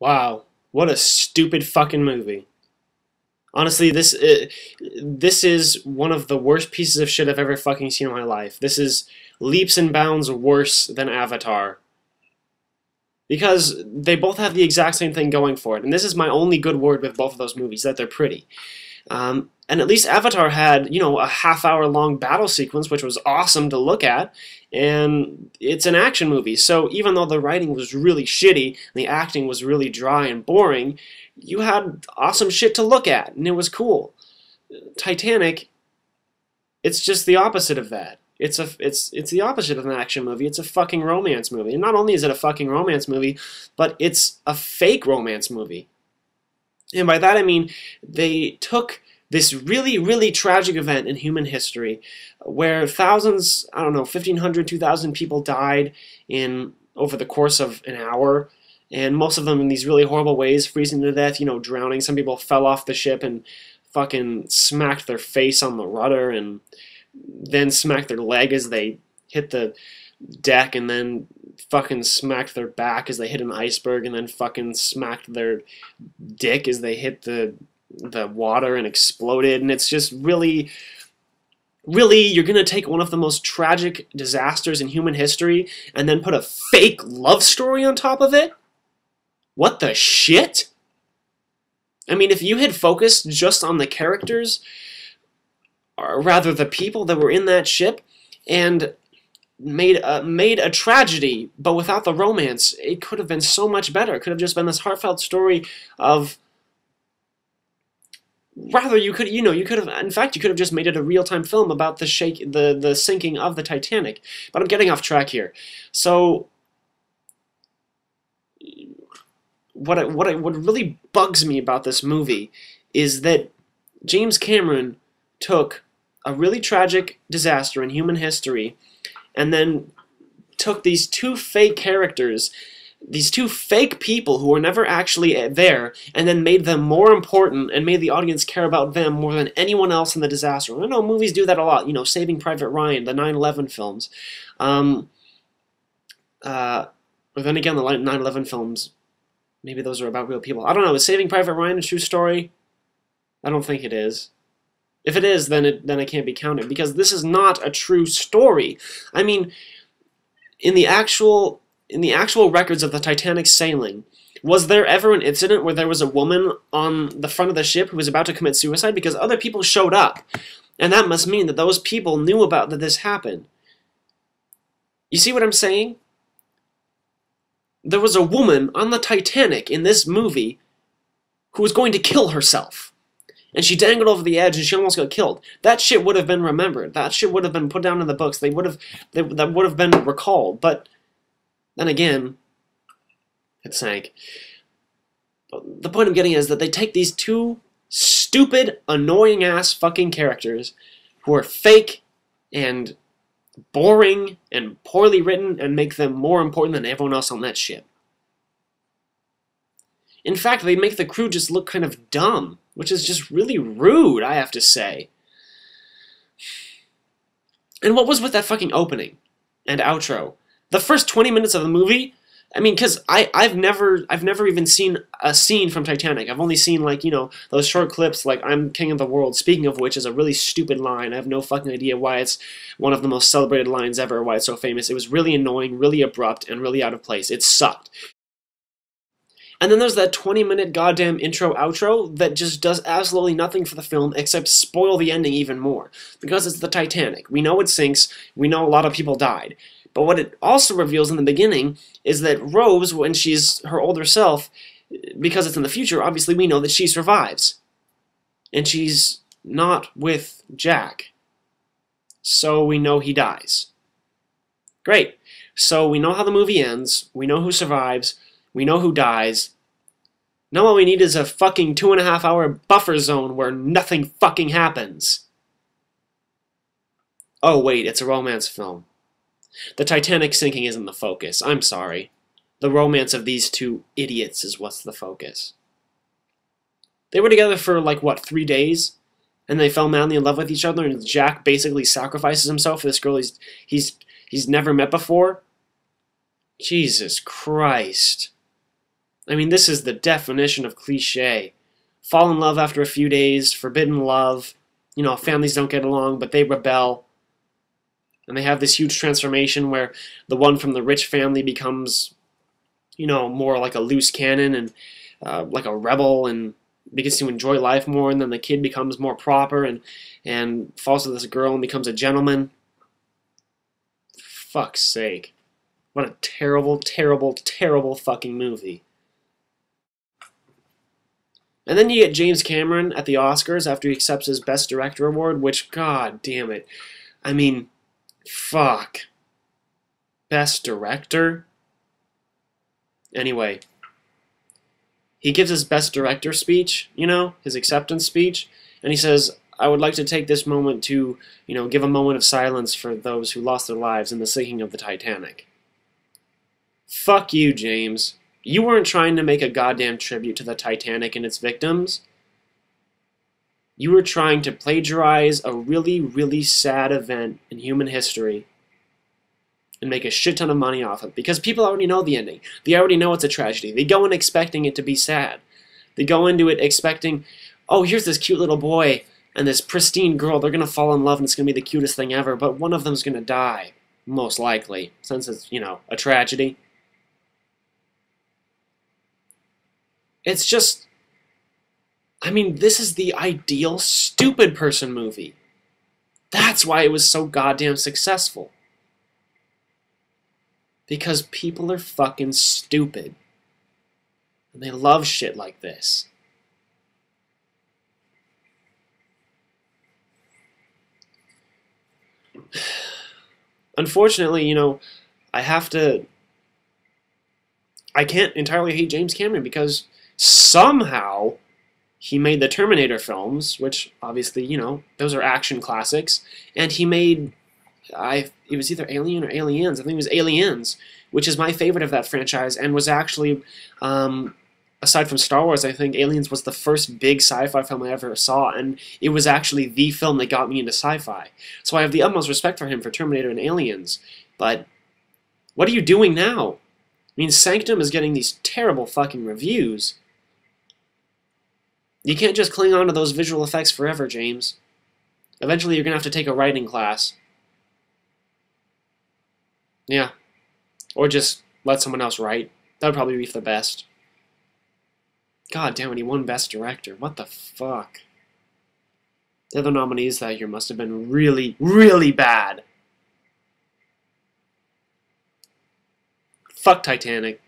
Wow, what a stupid fucking movie. Honestly, this is one of the worst pieces of shit I've ever fucking seen in my life. This is leaps and bounds worse than Avatar. Because they both have the exact same thing going for it. And this is my only good word with both of those movies, that they're pretty. And at least Avatar had, a half-hour long battle sequence, which was awesome to look at, and it's an action movie. So even though the writing was really shitty, and the acting was really dry and boring, you had awesome shit to look at, and it was cool. Titanic, it's just the opposite of that. It's the opposite of an action movie. It's a fucking romance movie. And not only is it a fucking romance movie, but it's a fake romance movie. And by that I mean they took this really, really tragic event in human history where thousands, I don't know, 1,500, 2,000 people died over the course of an hour, and most of them in these really horrible ways, freezing to death, drowning. Some people fell off the ship and fucking smacked their face on the rudder and then smacked their leg as they hit the deck, and then fucking smacked their back as they hit an iceberg, and then fucking smacked their dick as they hit the water and exploded. And it's just really, really, you're gonna take one of the most tragic disasters in human history and then put a fake love story on top of it? What the shit? I mean, if you had focused just on the characters, or rather the people that were in that ship, and made a tragedy, but without the romance, it could have been so much better. It could have just been this heartfelt story of, rather, you could have, in fact, you could have just made it a real-time film about the sinking of the Titanic. But I'm getting off track here. So, what really bugs me about this movie is that James Cameron took a really tragic disaster in human history and then took these two fake characters, these two fake people who were never actually there, and then made them more important and made the audience care about them more than anyone else in the disaster. I know movies do that a lot, Saving Private Ryan, the 9/11 films. Or then again, the 9/11 films, maybe those are about real people. I don't know, is Saving Private Ryan a true story? I don't think it is. If it is, then it can't be counted, because this is not a true story. I mean, in the actual records of the Titanic sailing, was there ever an incident where there was a woman on the front of the ship who was about to commit suicide? Because other people showed up, and that must mean that those people knew about that this happened. You see what I'm saying? There was a woman on the Titanic in this movie who was going to kill herself. And she dangled over the edge and she almost got killed. That shit would have been remembered. That shit would have been put down in the books. That would have been recalled. But then again, it sank. But the point I'm getting is that they take these two stupid, annoying-ass fucking characters who are fake and boring and poorly written and make them more important than everyone else on that ship. In fact, they make the crew just look kind of dumb, which is just really rude, I have to say. And what was with that fucking opening and outro? The first 20 minutes of the movie, I mean, because I've never even seen a scene from Titanic. I've only seen, like, those short clips, like, "I'm king of the world," speaking of which is a really stupid line. I have no fucking idea why it's one of the most celebrated lines ever, why it's so famous. It was really annoying, really abrupt, and really out of place. It sucked. And then there's that 20-minute goddamn intro-outro that just does absolutely nothing for the film except spoil the ending even more. Because it's the Titanic. We know it sinks. We know a lot of people died. But what it also reveals in the beginning is that Rose, when she's her older self, because it's in the future, obviously we know that she survives. And she's not with Jack. So we know he dies. Great. So we know how the movie ends. We know who survives. We know who dies. Now all we need is a fucking 2.5-hour buffer zone where nothing fucking happens. Oh wait, it's a romance film. The Titanic sinking isn't the focus. I'm sorry. The romance of these two idiots is what's the focus. They were together for, like, what, 3 days? And they fell madly in love with each other, and Jack basically sacrifices himself for this girl he's never met before? Jesus Christ. I mean, this is the definition of cliche. Fall in love after a few days, forbidden love. You know, families don't get along, but they rebel. And they have this huge transformation where the one from the rich family becomes, you know, more like a loose cannon and like a rebel and begins to enjoy life more. And then the kid becomes more proper and falls to this girl and becomes a gentleman. Fuck's sake. What a terrible, terrible, terrible fucking movie. And then you get James Cameron at the Oscars after he accepts his Best Director award, which, god damn it. I mean, fuck. Best Director? Anyway, he gives his Best Director speech, you know, his acceptance speech, and he says, I would like to take this moment to, you know, give a moment of silence for those who lost their lives in the sinking of the Titanic. Fuck you, James. You weren't trying to make a goddamn tribute to the Titanic and its victims. You were trying to plagiarize a really, really sad event in human history and make a shit ton of money off it, because people already know the ending. They already know it's a tragedy. They go in expecting it to be sad. They go into it expecting, oh, here's this cute little boy and this pristine girl. They're going to fall in love and it's going to be the cutest thing ever, but one of them's going to die, most likely, since it's, you know, a tragedy. It's just, I mean, this is the ideal stupid person movie. That's why it was so goddamn successful. Because people are fucking stupid. And they love shit like this. Unfortunately, you know, I can't entirely hate James Cameron because somehow he made the Terminator films, which obviously, you know, those are action classics, and he made, it was either Alien or Aliens, I think it was Aliens, which is my favorite of that franchise, and was actually, aside from Star Wars, I think Aliens was the first big sci-fi film I ever saw, and it was actually the film that got me into sci-fi. So I have the utmost respect for him for Terminator and Aliens, but what are you doing now? I mean, Sanctum is getting these terrible fucking reviews. You can't just cling on to those visual effects forever, James. Eventually you're going to have to take a writing class. Yeah. Or just let someone else write. That would probably be for the best. God damn it, he won Best Director. What the fuck? The other nominees that year must have been really, really bad. Fuck Titanic.